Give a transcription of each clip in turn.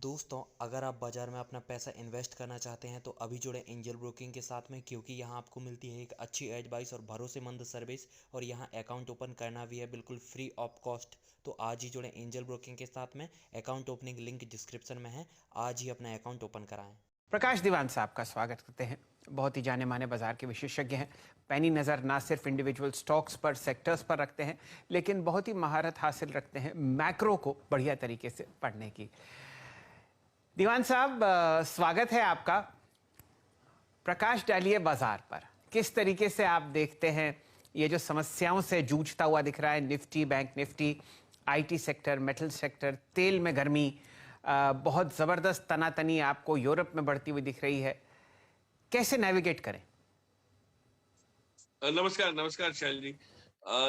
दोस्तों, अगर आप बाज़ार में अपना पैसा इन्वेस्ट करना चाहते हैं तो अभी जुड़े एंजल ब्रोकिंग के साथ में, क्योंकि यहाँ आपको मिलती है एक अच्छी एडवाइस और भरोसेमंद सर्विस। और यहाँ अकाउंट ओपन करना भी है बिल्कुल फ्री ऑफ कॉस्ट। तो आज ही जुड़े एंजल ब्रोकिंग के साथ में। अकाउंट ओपनिंग लिंक डिस्क्रिप्शन में है। आज ही अपना अकाउंट ओपन कराएं। प्रकाश दीवान साहब का स्वागत करते हैं। बहुत ही जाने माने बाजार के विशेषज्ञ हैं। पैनी नज़र ना सिर्फ इंडिविजुअल स्टॉक्स पर, सेक्टर्स पर रखते हैं, लेकिन बहुत ही महारत हासिल रखते हैं मैक्रो को बढ़िया तरीके से पढ़ने की। दीवान साहब, स्वागत है आपका। प्रकाश डालिए बाजार पर, किस तरीके से आप देखते हैं ये जो समस्याओं से जूझता हुआ दिख रहा है Nifty, bank Nifty, IT sector, metal sector, तेल में गर्मी, बहुत ज़बरदस्त तनातनी आपको यूरोप में बढ़ती हुई दिख रही है, कैसे नेविगेट करें? नमस्कार नमस्कार शैल जी।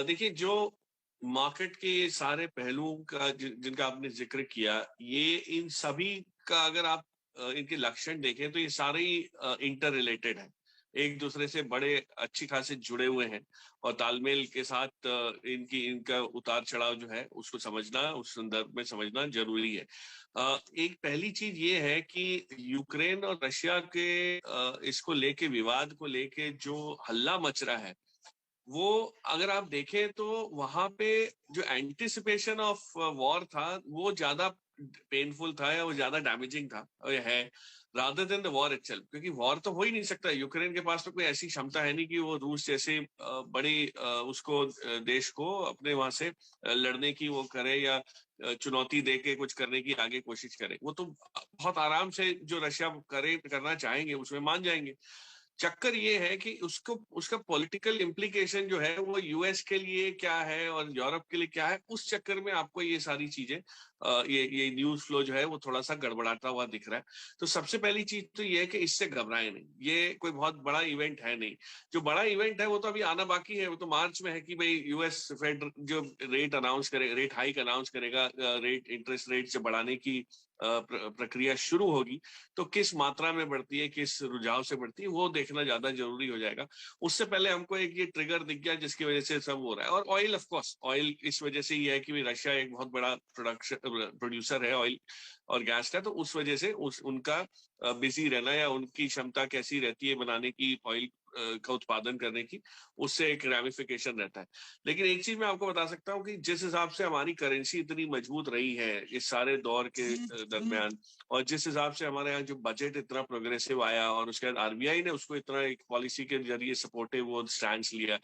देखिए, जो मार्केट के सारे पहलुओं का जिनका आपने जिक्र किया, ये इन सभी का अगर आप इनके लक्षण देखें तो ये सारे इंटर रिलेटेड है, एक दूसरे से बड़े अच्छी खासे जुड़े हुए हैं। और तालमेल के साथ इनका उतार चढ़ाव जो है उसको समझना, उस संदर्भ में समझना जरूरी है। एक पहली चीज ये है कि यूक्रेन और रशिया के इसको लेके, विवाद को लेके जो हल्ला मच रहा है, वो अगर आप देखें तो वहां पे जो एंटिसिपेशन ऑफ वॉर था वो ज्यादा पेनफुल था, या वो ज्यादा डैमेजिंग था है, rather than the war itself. क्योंकि वॉर तो हो ही नहीं सकता, यूक्रेन के पास तो कोई ऐसी क्षमता है नहीं कि वो रूस जैसे बड़ी उसको देश को अपने वहां से लड़ने की वो करे, या चुनौती दे के कुछ करने की आगे कोशिश करे। वो तो बहुत आराम से जो रशिया करना चाहेंगे उसमें मान जाएंगे। चक्कर ये है कि उसका पॉलिटिकल इम्प्लीकेशन जो है वो यूएस के लिए क्या है और यूरोप के लिए क्या है, उस चक्कर में आपको ये सारी चीजें, ये न्यूज फ्लो जो है वो थोड़ा सा गड़बड़ाता हुआ दिख रहा है। तो सबसे पहली चीज तो ये है कि इससे घबराएं नहीं, ये कोई बहुत बड़ा इवेंट है नहीं। जो बड़ा इवेंट है वो तो अभी आना बाकी है, वो तो मार्च में है कि भाई यूएस फेड जो रेट हाइक अनाउंस करेगा, इंटरेस्ट रेट से बढ़ाने की प्रक्रिया शुरू होगी, तो किस मात्रा में बढ़ती है, किस रुझाव से बढ़ती है, वो देखना ज्यादा जरूरी हो जाएगा। उससे पहले हमको एक ये ट्रिगर दिख गया जिसकी वजह से सब हो रहा है। और ऑयल, ऑफ कोर्स ऑयल इस वजह से ही है कि रशिया एक बहुत बड़ा प्रोड्यूसर है ऑयल और गैस का, तो उस वजह से उनका बिजी रहना, या उनकी क्षमता कैसी रहती है बनाने की ऑयल का उत्पादन करने की, उससे एक रैमिफिकेशन रहता है। लेकिन एक चीज मैं आपको बता सकता हूँ कि जिस हिसाब से हमारी करेंसी इतनी मजबूत रही है इस सारे दौर के दरमियान, और जिस हिसाब से हमारे यहाँ जो बजट इतना प्रोग्रेसिव आया, और उसके बाद आरबीआई ने उसको इतना एक पॉलिसी के जरिए सपोर्टिव वो स्टैंड लिया,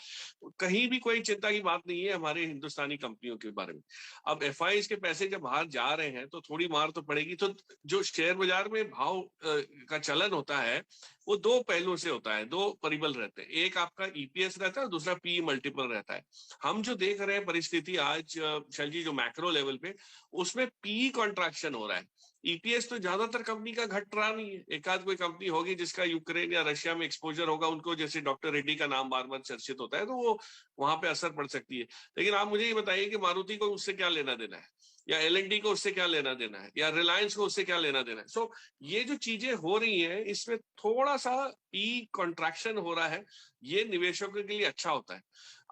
कहीं भी कोई चिंता की बात नहीं है हमारे हिंदुस्तानी कंपनियों के बारे में। अब एफआईज के पैसे जब बाहर जा रहे हैं तो थोड़ी मार तो पड़ेगी। तो जो शेयर बाजार में भाव का चलन होता है वो दो पहलुओं से होता है, दो परिबल रहते हैं, एक आपका ईपीएस रहता है, दूसरा पी मल्टीपल रहता है। हम जो देख रहे हैं परिस्थिति आज शैल जी, जो मैक्रो लेवल पे, उसमें पी कॉन्ट्रैक्शन हो रहा है। ईपीएस तो ज्यादातर कंपनी का घट रहा नहीं है, एक आध कोई कंपनी होगी जिसका यूक्रेन या रशिया में एक्सपोजर होगा, उनको जैसे डॉक्टर रेड्डी का नाम बार बार चर्चित होता है, तो वो वहां पे असर पड़ सकती है। लेकिन आप मुझे ये बताइए कि मारुति को उससे क्या लेना देना है, या एलएनडी को उससे क्या लेना देना है, या रिलायंस को उससे क्या लेना देना है। सो ये जो चीजें हो रही हैं, इसमें थोड़ा सा पी कॉन्ट्रैक्शन हो रहा है, ये निवेशकों के लिए अच्छा होता है।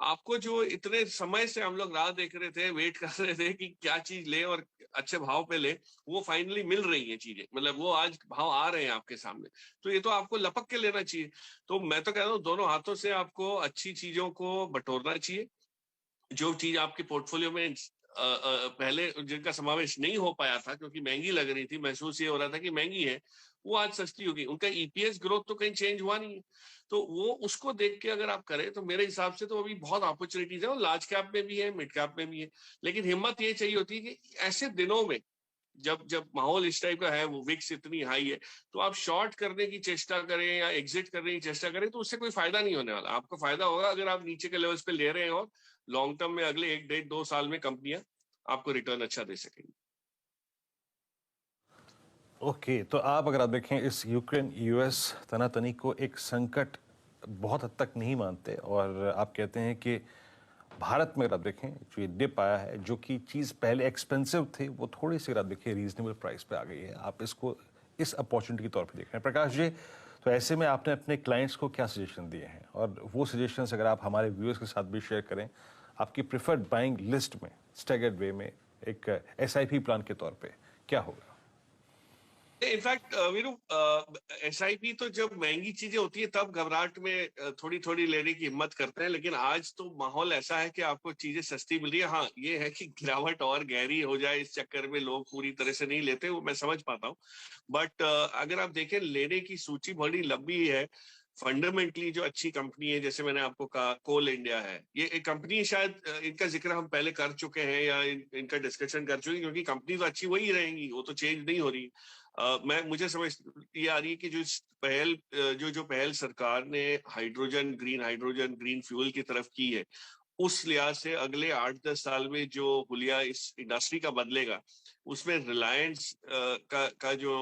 आपको जो इतने समय से हम लोग राह देख रहे थे, वेट कर रहे थे कि क्या चीज ले और अच्छे भाव पे ले, वो फाइनली मिल रही है चीजें, मतलब वो आज भाव आ रहे हैं आपके सामने, तो ये तो आपको लपक के लेना चाहिए। तो मैं तो कह रहा हूँ दोनों हाथों से आपको अच्छी चीजों को बटोरना चाहिए। जो चीज आपके पोर्टफोलियो में पहले जिनका समावेश नहीं हो पाया था क्योंकि महंगी लग रही थी, महसूस ये हो रहा था कि महंगी है, वो आज सस्ती होगी। उनका ईपीएस ग्रोथ तो कहीं चेंज हुआ नहीं है, तो वो उसको देख के अगर आप करें तो मेरे हिसाब से तो अभी बहुत अपॉर्चुनिटीज है, और लार्ज कैप में भी है, मिड कैप में भी है। लेकिन हिम्मत ये चाहिए होती है कि ऐसे दिनों में जब जब माहौल इस टाइप का है, वो विक्स इतनी हाई है, तो आप शॉर्ट करने की चेष्टा करें या एग्जिट करने की चेष्टा करें, तो उससे कोई फायदा नहीं होने वाला। आपको फायदा होगा अगर आप नीचे के लेवल्स पे ले रहे हैं, और लॉन्ग टर्म में अगले 1 1.5 2 साल में कंपनियां आपको रिटर्न अच्छा दे सकेंगी। ओके, तो आप अगर आप देखें इस यूक्रेन यूएस तनातनी को एक संकट बहुत हद तक नहीं मानते, और आप कहते हैं कि भारत में अगर आप देखें जो ये डिप आया है, जो कि चीज़ पहले एक्सपेंसिव थी, वो थोड़ी सी अगर आप देखें रीजनेबल प्राइस पे आ गई है। आप इसको इस अपॉर्चुनिटी के तौर पे देख रहे हैं। प्रकाश जी, तो ऐसे में आपने अपने क्लाइंट्स को क्या सजेशन दिए हैं, और वो सजेशंस अगर आप हमारे व्यूअर्स के साथ भी शेयर करें, आपकी प्रिफर्ड बाइंग लिस्ट में स्टैगर्ड वे में एक एसआईपी प्लान के तौर पे क्या होगा? इनफैक्ट वीरू, एसआईपी तो जब महंगी चीजें होती है तब घबराहट में थोड़ी थोड़ी लेने की हिम्मत करते हैं, लेकिन आज तो माहौल ऐसा है कि आपको चीजें सस्ती मिल रही है। हाँ, ये है कि गिरावट और गहरी हो जाए इस चक्कर में लोग पूरी तरह से नहीं लेते, वो मैं समझ पाता हूँ। बट अगर आप देखें, लेने की सूची बड़ी लंबी है। फंडामेंटली जो अच्छी कंपनी है, जैसे मैंने आपको कहा कोल इंडिया है, ये एक कंपनी, शायद इनका जिक्र हम पहले कर चुके हैं या इनका डिस्कशन कर चुके हैं, क्योंकि कंपनी तो अच्छी वही रहेंगी, वो तो चेंज नहीं हो रही। मैं मुझे समझ ये आ रही है कि जो पहल जो पहल सरकार ने हाइड्रोजन ग्रीन फ्यूल की तरफ की है, उस लिहाज से अगले 8-10 साल में जो हुलिया इस इंडस्ट्री का बदलेगा, उसमें रिलायंस का जो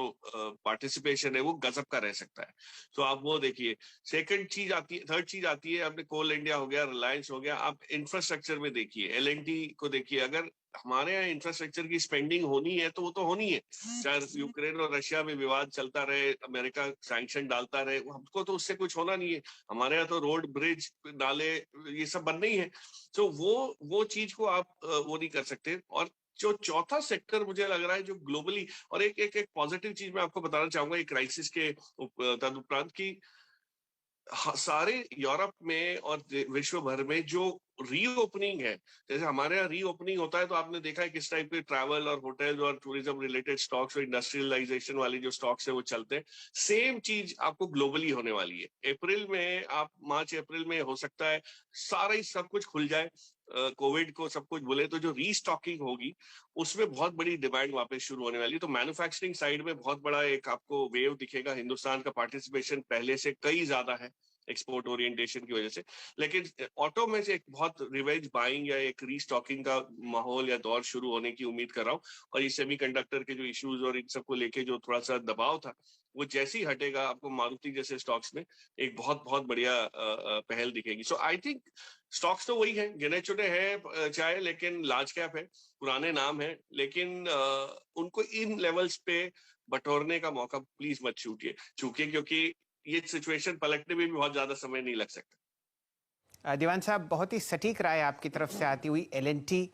पार्टिसिपेशन है वो गजब का रह सकता है। तो आप वो देखिए। सेकंड चीज आती है, थर्ड चीज आती है, आपने कोल इंडिया हो गया, रिलायंस हो गया, आप इंफ्रास्ट्रक्चर में देखिए, एलएनटी को देखिए। अगर हमारे यहाँ इंफ्रास्ट्रक्चर की स्पेंडिंग होनी है तो वो तो होनी है, चाहे यूक्रेन और रशिया में विवाद चलता रहे, अमेरिका सैंक्शन डालता रहे, हमको तो उससे कुछ होना नहीं है। हमारे यहाँ तो रोड, ब्रिज, नाले, ये सब बनने ही है। तो वो चीज को आप वो नहीं कर सकते। और जो चौथा सेक्टर मुझे लग रहा है जो ग्लोबली, और एक पॉजिटिव चीज मैं आपको बताना चाहूंगा, एक क्राइसिस के तदुपरांत की, सारे यूरोप में और विश्व भर में जो रीओपनिंग है, जैसे हमारे यहाँ रीओपनिंग होता है तो आपने देखा है किस टाइप के ट्रैवल और होटल और टूरिज्म रिलेटेड स्टॉक्स और इंडस्ट्रियलाइजेशन वाली जो स्टॉक्स है वो चलते हैं। सेम चीज आपको ग्लोबली होने वाली है। अप्रैल में, आप मार्च अप्रैल में हो सकता है सारा ही सब कुछ खुल जाए, कोविड को सब कुछ बोले, तो जो रीस्टॉकिंग होगी उसमें बहुत बड़ी डिमांड वापस शुरू होने वाली है। तो मैन्युफैक्चरिंग साइड में बहुत बड़ा एक आपको वेव दिखेगा। हिंदुस्तान का पार्टिसिपेशन पहले से कई ज्यादा है एक्सपोर्ट ओरिएंटेशन की वजह से। लेकिन ऑटो में से एक बहुत रिवेंज बाइंग या एक रीस्टॉकिंग का माहौल या दौर शुरू होने की उम्मीद कर रहा हूँ। और ये सेमीकंडक्टर के जो इश्यूज और इन सबको लेके जो थोड़ा सा दबाव था, वो जैसे ही हटेगा, आपको मारुति जैसे स्टॉक्स में एक बहुत बहुत बढ़िया पहल दिखेगी। सो आई थिंक स्टॉक्स तो वही है, गिने चुने हैं चाहे, लेकिन लार्ज कैप है, पुराने नाम है, लेकिन उनको इन लेवल्स पे बटोरने का मौका प्लीज मत चूकिए, क्योंकि ये सिचुएशन पलटने में भी बहुत ज्यादा समय नहीं लग सकता। दीवान साहब, बहुत ही सटीक राय आपकी तरफ से आती हुई एलएनटी,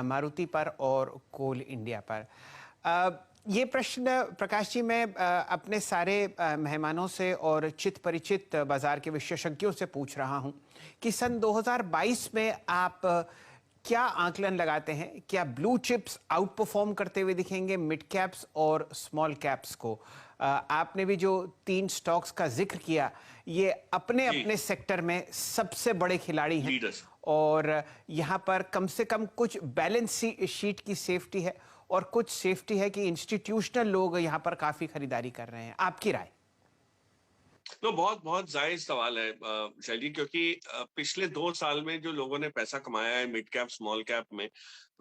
मारुति पर और कोल इंडिया पर। ये प्रश्न प्रकाश जी मैं अपने सारे मेहमानों से और चित परिचित बाजार के विशेषज्ञों से पूछ रहा हूं कि सन 2022 में आप क्या आकलन लगाते हैं? क्या ब्लू चिप्स आउट परफॉर्म करते हुए दिखेंगे मिड कैप्स और स्मॉल कैप्स को? आपने भी जो 3 स्टॉक्स का जिक्र किया, ये अपने अपने सेक्टर में सबसे बड़े खिलाड़ी हैं और यहाँ पर कम से कम कुछ बैलेंस शीट की सेफ्टी है और कुछ सेफ्टी है कि इंस्टीट्यूशनल लोग यहाँ पर काफी खरीदारी कर रहे हैं। आपकी राय? तो बहुत बहुत जायज सवाल है शैली, क्योंकि पिछले 2 साल में जो लोगों ने पैसा कमाया है मिड कैप स्मॉल कैप में,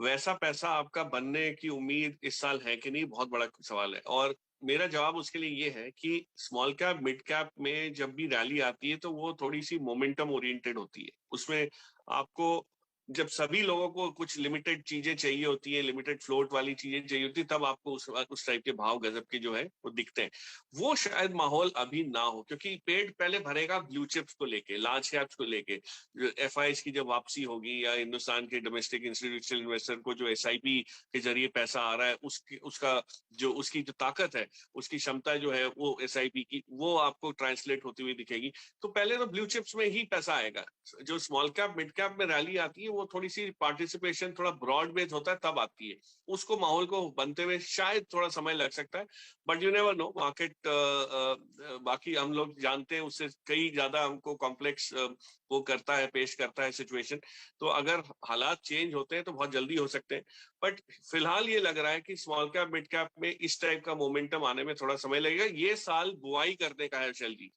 वैसा पैसा आपका बनने की उम्मीद इस साल है कि नहीं, बहुत बड़ा सवाल है। और मेरा जवाब उसके लिए ये है कि स्मॉल कैप मिड कैप में जब भी रैली आती है तो वो थोड़ी सी मोमेंटम ओरिएंटेड होती है। उसमें आपको, जब सभी लोगों को कुछ लिमिटेड चीजें चाहिए होती है, लिमिटेड फ्लोट वाली चीजें चाहिए होती है, तब आपको उस टाइप के भाव गजब के जो है वो दिखते हैं। वो शायद माहौल अभी ना हो, क्योंकि पेट पहले भरेगा ब्लू चिप्स को लेके, लार्ज कैप्स को लेके। एफआईएस की जब वापसी होगी या हिंदुस्तान के डोमेस्टिक इंस्टीट्यूशनल इन्वेस्टर को जो एसआईपी के जरिए पैसा आ रहा है, उसकी जो ताकत है, उसकी क्षमता जो है वो एसआईपी की, वो आपको ट्रांसलेट होती हुई दिखेगी। तो पहले तो ब्लू चिप्स में ही पैसा आएगा। जो स्मॉल कैप मिड कैप में रैली आती है वो थोड़ी सी पार्टिसिपेशन थोड़ा ब्रॉड बेस होता है, तब आती है। उसको माहौल को बनते हुए शायद थोड़ा समय लग सकता है, but you never know. Market बाकी हम लोग जानते हैं उससे कई ज्यादा हमको कॉम्प्लेक्स वो करता है, पेश करता है सिचुएशन। तो अगर हालात चेंज होते हैं तो बहुत जल्दी हो सकते हैं, बट फिलहाल ये लग रहा है कि स्मॉल कैप मिड कैप में इस टाइप का मोमेंटम आने में थोड़ा समय लगेगा। ये साल बुआई करने का है शैल जी,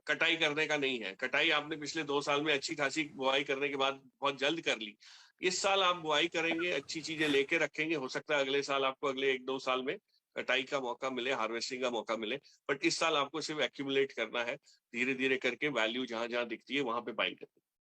कटाई करने का नहीं है। कटाई आपने पिछले 2 साल में अच्छी खासी बुआई करने के बाद बहुत जल्द कर ली। इस साल आप बुआई करेंगे, अच्छी चीजें लेके रखेंगे, हो सकता है अगले साल आपको, अगले 1-2 साल में कटाई का मौका मिले, हार्वेस्टिंग का मौका मिले। बट इस साल आपको सिर्फ एक्यूमुलेट करना है, धीरे धीरे करके वैल्यू जहां जहां दिखती है वहां पे बाइंग करना है।